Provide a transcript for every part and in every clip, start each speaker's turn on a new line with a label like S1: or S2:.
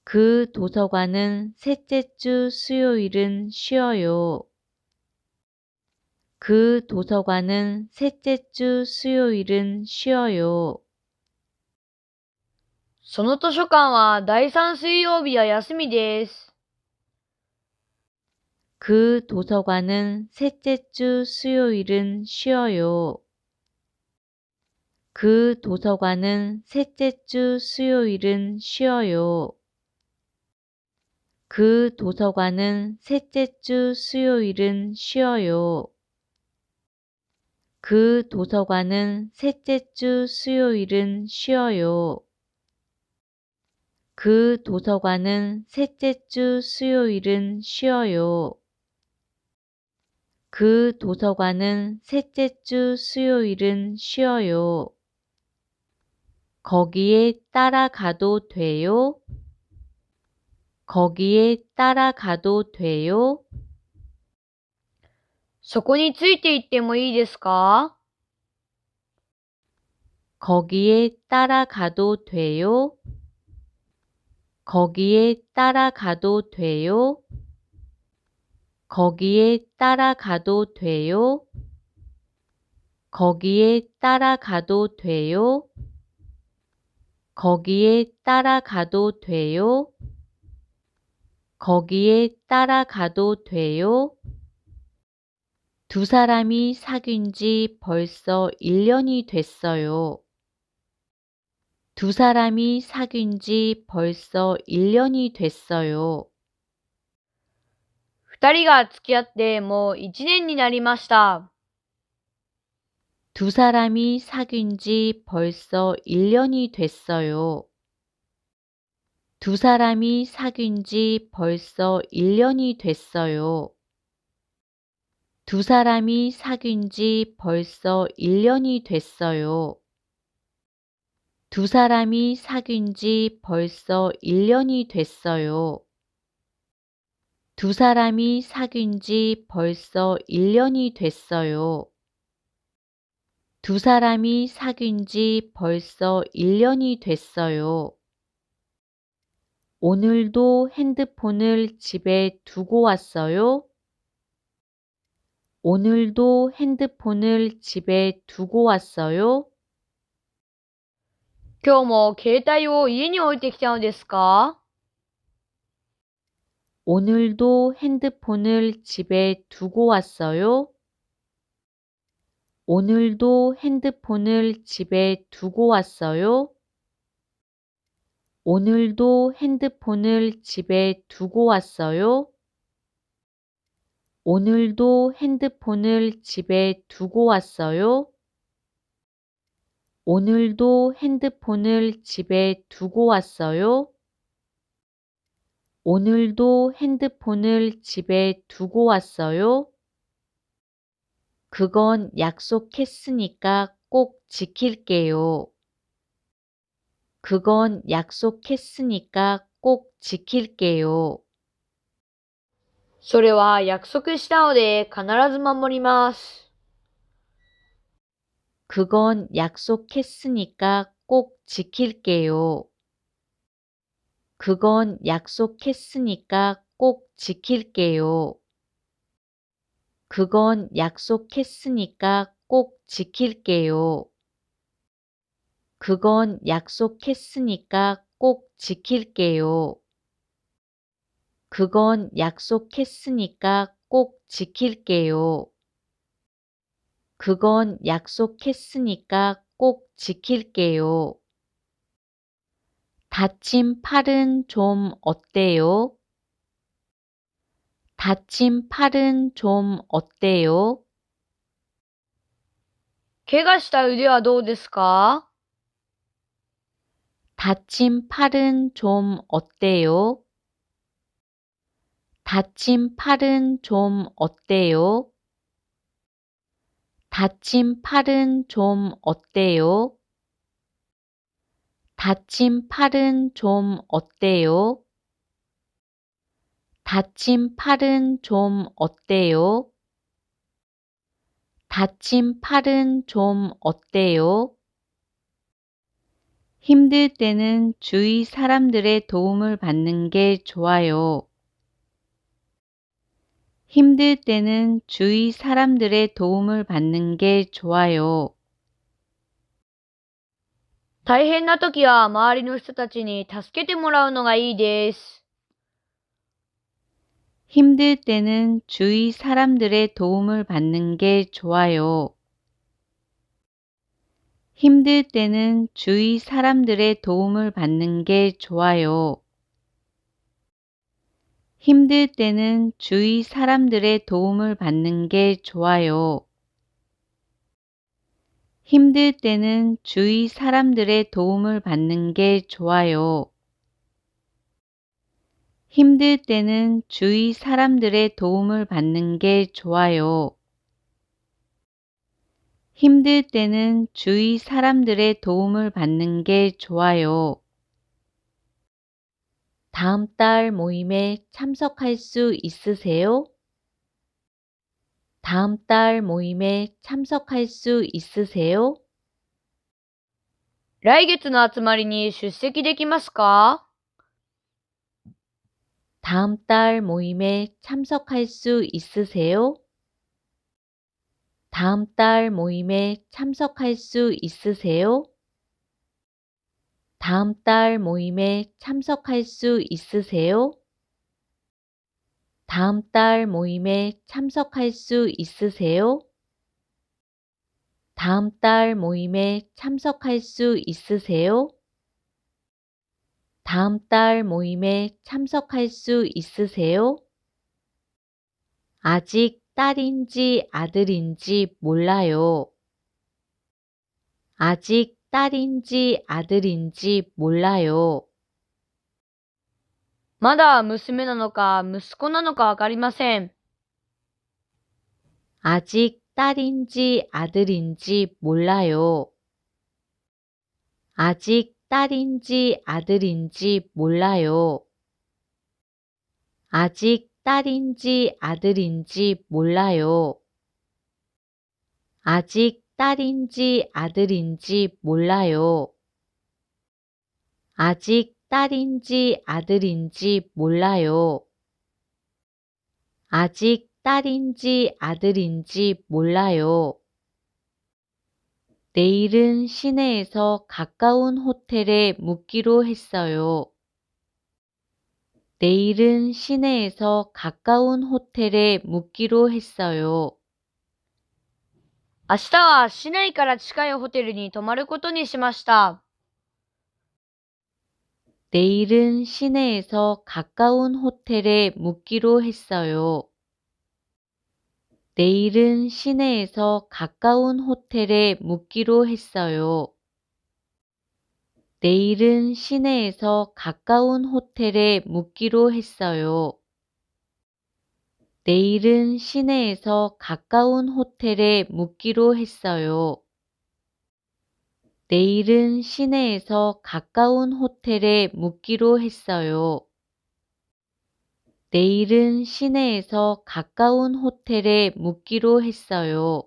S1: 그 도서관은 셋째 주 수요일은 쉬어요. 그 도서관은 셋째 주 수요일은 쉬어요.
S2: その図書館は第3水曜日は休みです。
S1: 그 도서관은 셋째 주 수요일은 쉬어요. 그 도서관은 셋째 주 수요일은 쉬어요. 그 도서관은 셋째 주 수요일은 쉬어요. 그 도서관은 셋째 주 수요일은 쉬어요. 그 도서관은 셋째 주 수요일은 쉬어요. 그 도서관은 셋째 주 수요일은 쉬어요. 거기에 따라가도 돼요? 거기에 따라가도 돼요?
S2: そこについて行ってもいいですか？
S1: 거기에 따라가도 돼요? 거기에 따라가도 돼요? 거기에 따라가도 돼요? 거기에 따라가도 돼요? 거기에 따라가도 돼요? 거기에 따라가도 돼요? 두 사람이 사귄 지 벌써 1년이 됐어요. 두 사람이 사귄 지 벌써 1년이 됐어요.
S2: 2人が付き合ってもう1年になりました。
S1: 두 사람이 사귄 지 벌써 1년이 됐어요. 두 사람이 사귄 지 벌써 1년이 됐어요. 두 사람이 사귄 지 벌써 1년이 됐어요. 두 사람이 사귄 지 벌써 1년이 됐어요. 두 사람이 사귄 지 벌써 1년이 됐어요. 두 사람이 사귄 지 벌써 1년이 됐어요. 오늘도 핸드폰을 집에 두고 왔어요? 오늘도 핸드폰을 집에 두고 왔어요?
S2: 今日も携帯を家に置いてきたのですか？
S1: 오늘도 핸드폰을 집에 두고 왔어요? 오늘도 핸드폰을 집에 두고 왔어요? 오늘도 핸드폰을 집에 두고 왔어요? 오늘도 핸드폰을 집에 두고 왔어요? 오늘도 핸드폰을 집에 두고 왔어요? 오늘도 핸드폰을 집에 두고 왔어요? 그건 약속했으니까 꼭 지킬게요. 그건 약속했으니까 꼭 지킬게요.
S2: それは約束したので必ず守ります。
S1: 그건 약속했으니까 꼭 지킬게요. 그건 약속했으니까 꼭 지킬게요. 그건 약속했으니까 꼭 지킬게요. 그건 약속했으니까 꼭 지킬게요. 그건 약속했으니까 꼭 지킬게요. 그건 약속했으니까 꼭 지킬게요. 다친 팔은 좀 어때요? 다친 팔은 좀 어때요?
S2: 怪我した腕はどうですか？
S1: 다친 팔은 좀 어때요? 다친 팔은 좀 어때요? 다친 팔은 좀 어때요? 다친 팔은 좀 어때요? 다친 팔은 좀 어때요? 다친 팔은 좀 어때요? 힘들 때는 주위 사람들의 도움을 받는 게 좋아요. 힘들 때는 주위 사람들의 도움을 받는 게 좋아요.
S2: 大変な時は周りの人たちに助けてもらうのがいいです。
S1: 힘들 때는 주위 사람들의 도움을 받는 게 좋아요. 힘들 때는 주위 사람들의 도움을 받는 게 좋아요. 힘들 때는 주위 사람들의 도움을 받는 게 좋아요. 힘들 때는 주위 사람들의 도움을 받는 게 좋아요. 힘들 때는 주위 사람들의 도움을 받는 게 좋아요. 힘들 때는 주위 사람들의 도움을 받는 게 좋아요. 다음 달 모임에 참석할 수 있으세요? 다음 달 모임에 참석할 수 있으세요?
S2: 来月の集まりに出席できますか？
S1: 다음 달 모임에 참석할 수 있으세요? 다음 달 모임에 참석할 수 있으세요? 다음 달 모임에 참석할 수 있으세요? 다음 달 모임에 참석할 수 있으세요? 다음 달 모임에 참석할 수 있으세요? 다음 달 모임에 참석할 수 있으세요? 아직 딸인지 아들인지 몰라요. 아직 딸인지 아들인지 몰라요.
S2: まだ娘なのか息子なのかわかりません。
S1: 아직 딸인지 아들인지 몰라요. 아직 딸인지 아들인지 몰라요. 아직 딸인지 아들인지 몰라요. 아직 딸인지 아들인지 몰라요. 아직 딸인지 아들인지 몰라요. 아직 딸인지 아들인지 몰라요. 내일은 시내에서 가까운 호텔에 묵기로 했어요. 내일은 시내에서 가까운 호텔에 묵기로 했어요.
S2: 明日は市内から近いホテルに泊まることにしました。
S1: 내일은 시내에서 가까운 호텔에 묵기로 했어요. 내일은 시내에서 가까운 호텔에 묵기로 했어요. 내일은 시내에서 가까운 호텔에 묵기로 했어요. 내일은 시내에서 가까운 호텔에 묵기로 했어요. 내일은 시내에서 가까운 호텔에 묵기로 했어요. 내일은 시내에서 가까운 호텔에 묵기로 했어요.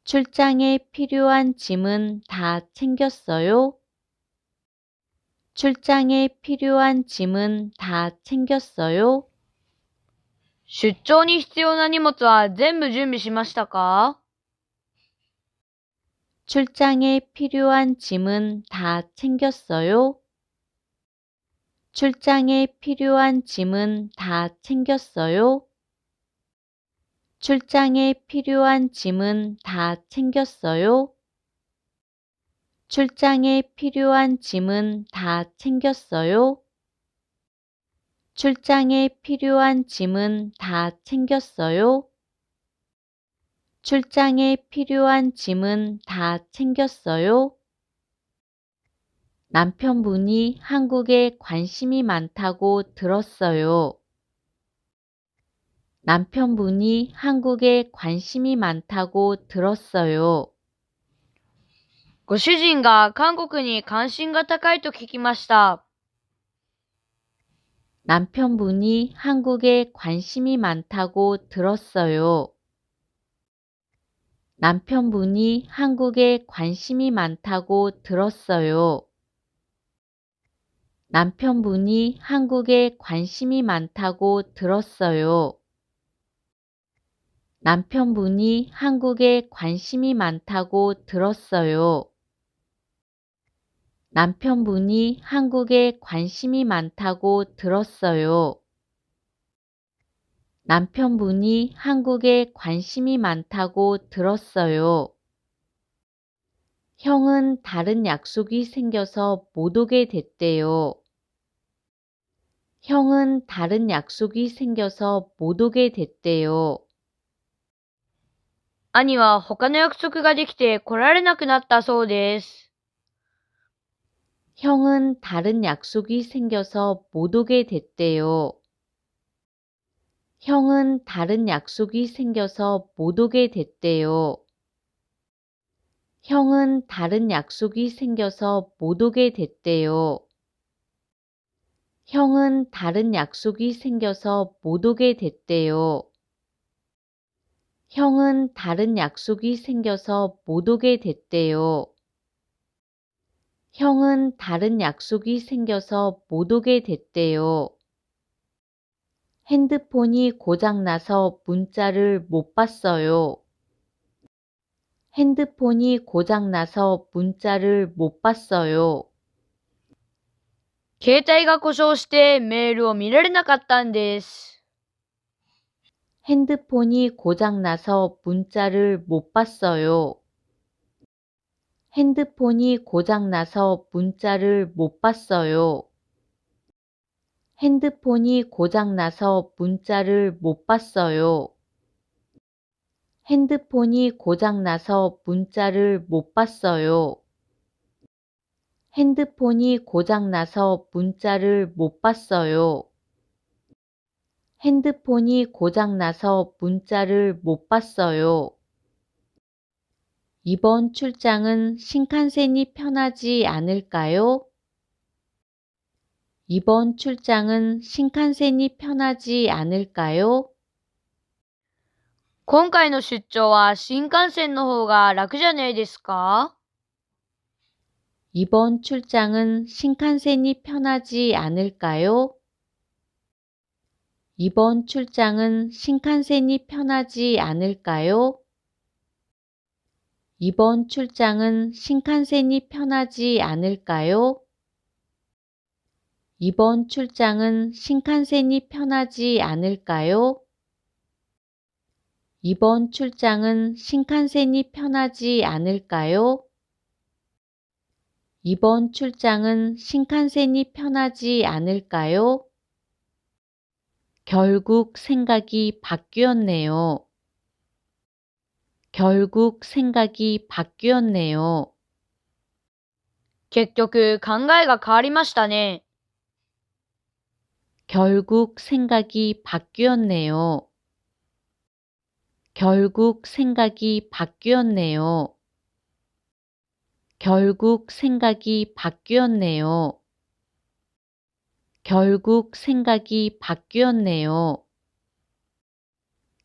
S1: 출장에 필요한 짐은 다 챙겼어요? 출장에 필요한 짐은 다 챙겼어요?
S2: 出張に必要な荷物は全部準備しましたか？
S1: 출장에 필요한 짐은 다 챙겼어요? 출장에 필요한 짐은 다 챙겼어요? 출장에 필요한 짐은 다 챙겼어요? 출장에 필요한 짐은 다 챙겼어요? 출장에 필요한 짐은 다 챙겼어요? 출장에 필요한 짐은 다 챙겼어요? 남편분이 한국에 관심이 많다고 들었어요. 남편분이 한국에 관심이 많다고 들었어요.
S2: ご主人が韓国に関心が高いと聞きました。
S1: 남편분이 한국에 관심이 많다고 들었어요. 남편분이 한국에 관심이 많다고 들었어요. 남편분이 한국에 관심이 많다고 들었어요. 남편분이 한국에 관심이 많다고 들었어요. 남편분이 한국에 관심이 많다고 들었어요. 남편분이 한국에 관심이 많다고 들었어요. 형은 다른 약속이 생겨서 못 오게 됐대요. 형은 다른 약속이 생겨서 못 오게 됐대요.
S2: 兄は他の約束ができて来られなくなったそうです。
S1: 형은 다른 약속이 생겨서 못 오게 됐대요. 형은 다른 약속이 생겨서 못 오게 됐대요. 형은 다른 약속이 생겨서 못 오게 됐대요. 형은 다른 약속이 생겨서 못 오게 됐대요. 형은 다른 약속이 생겨서 못 오게 됐대요. 형은 다른 약속이 생겨서 못 오게 됐대요. 핸드폰이 고장나서 문자를 못 봤어요. 핸드폰이 고장나서 문자를 못 봤어요.
S2: 携帯が故障してメールを見られなかったんです。
S1: 핸드폰이 고장나서 문자를 못 봤어요. 핸드폰이 고장나서 문자를 못 봤어요. 핸드폰이 고장나서 문자를 못 봤어요. 핸드폰이 고장나서 문자를 못 봤어요. 핸드폰이 고장나서 문자를 못 봤어요. 핸드폰이 고장나서 문자를 못 봤어요. 이번 출장은 신칸센이 편하지 않을까요? 이번 출장은 신칸센이 편하지 않을까요?
S2: 今回の出張は新幹線の方が楽じゃないですか？
S1: 이번 출장은 신칸센이 편하지 않을까요? 이번 출장은 신칸센이 편하지 않을까요? 이번 출장은 신칸센이 편하지 않을까요? 이번 출장은 신칸센이 편하지 않을까요? 이번 출장은 신칸센이 편하지 않을까요? 이번 출장은 신칸센이 편하지 않을까요? 결국 생각이 바뀌었네요. 결국 생각이 바뀌었네요.
S2: 結局考えが変わりましたね。
S1: 결국 생각이 바뀌었네요. 결국 생각이 바뀌었네요. 결국 생각이 바뀌었네요. 결국 생각이 바뀌었네요.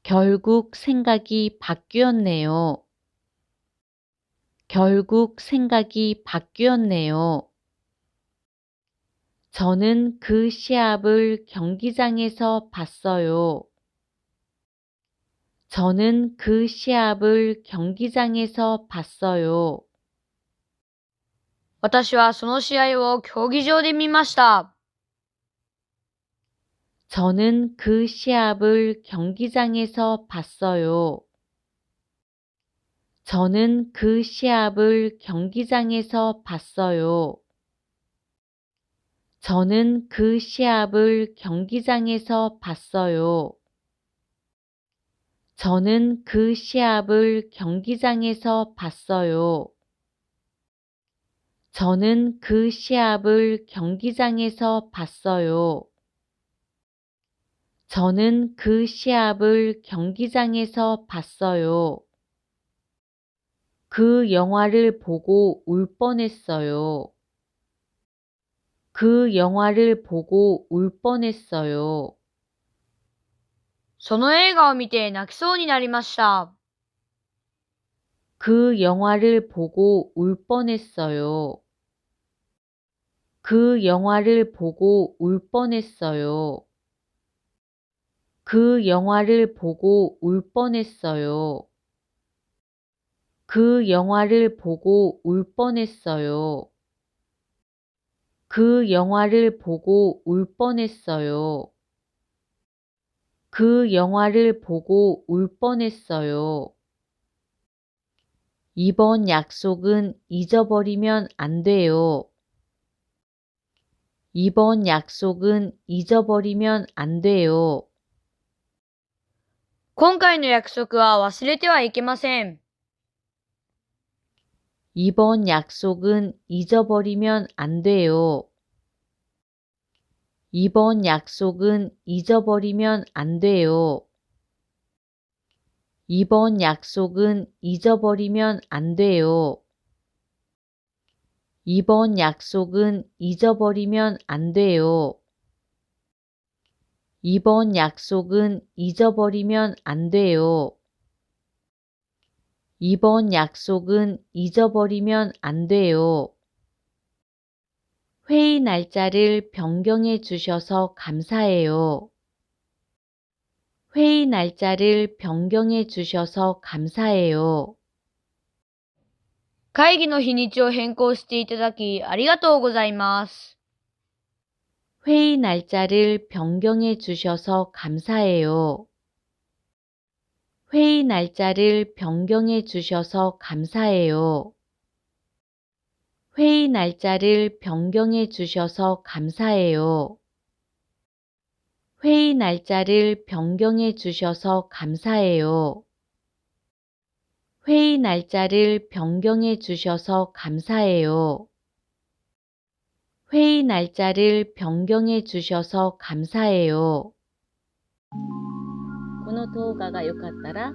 S1: 결국 생각이 바뀌었네요. 결국 생각이 바뀌었네요. 저는 그 시합을 경기장에서 봤어요. 저는 그 시합을 경기장에서 봤어요.
S2: 私はその試合を競技場で見ました。
S1: 저는 그 시합을 경기장에서 봤어요. 저는 그 시합을 경기장에서 봤어요. 저는 그 시합을 경기장에서 봤어요. 저는 그 시합을 경기장에서 봤어요. 저는 그 시합을 경기장에서 봤어요. 저는 그 시합을 경기장에서 봤어요. 그 영화를 보고 울 뻔했어요. 그 영화를 보고 울 뻔했어요.
S2: その映画を見て泣きそうになりました。
S1: 그 영화를 보고 울 뻔했어요. 그 영화를 보고 울 뻔했어요. 그 영화를 보고 울 뻔했어요. 그 영화를 보고 울 뻔했어요. 그 영화를 보고 울 뻔했어요. 그 영화를 보고 울 뻔했어요. 이번 약속은 잊어버리면 안 돼요. 이번 약속은 잊어버리면 안 돼요.
S2: 今回の約束は忘れてはいけません。
S1: 이번 약속은 잊어버리면 안 돼요. 이번 약속은 잊어버리면 안 돼요. 이번 약속은 잊어버리면 안 돼요. 이번 약속은 잊어버리면 안 돼요. 이번 약속은 잊어버리면 안 돼요. 이번 약속은 잊어버리면 안 돼요. 회의 날짜를 변경해 주셔서 감사해요. 회의 날짜를 변경해 주셔서 감사해요.
S2: 会議の日にちを変更していただきありがとうございます。
S1: 회의 날짜를 변경해 주셔서 감사해요. 회의 날짜를 변경해 주셔서 감사해요. 회의 날짜를 변경해 주셔서 감사해요. 회의 날짜를 변경해 주셔서 감사해요. 회의 날짜를 변경해 주셔서 감사해요. 회의 날짜를 변경해 주셔서 감사해요. この動画が良かったら、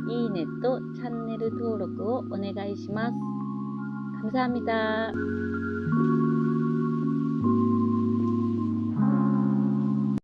S1: いいねとチャンネル登録をお願いします。감사합니다.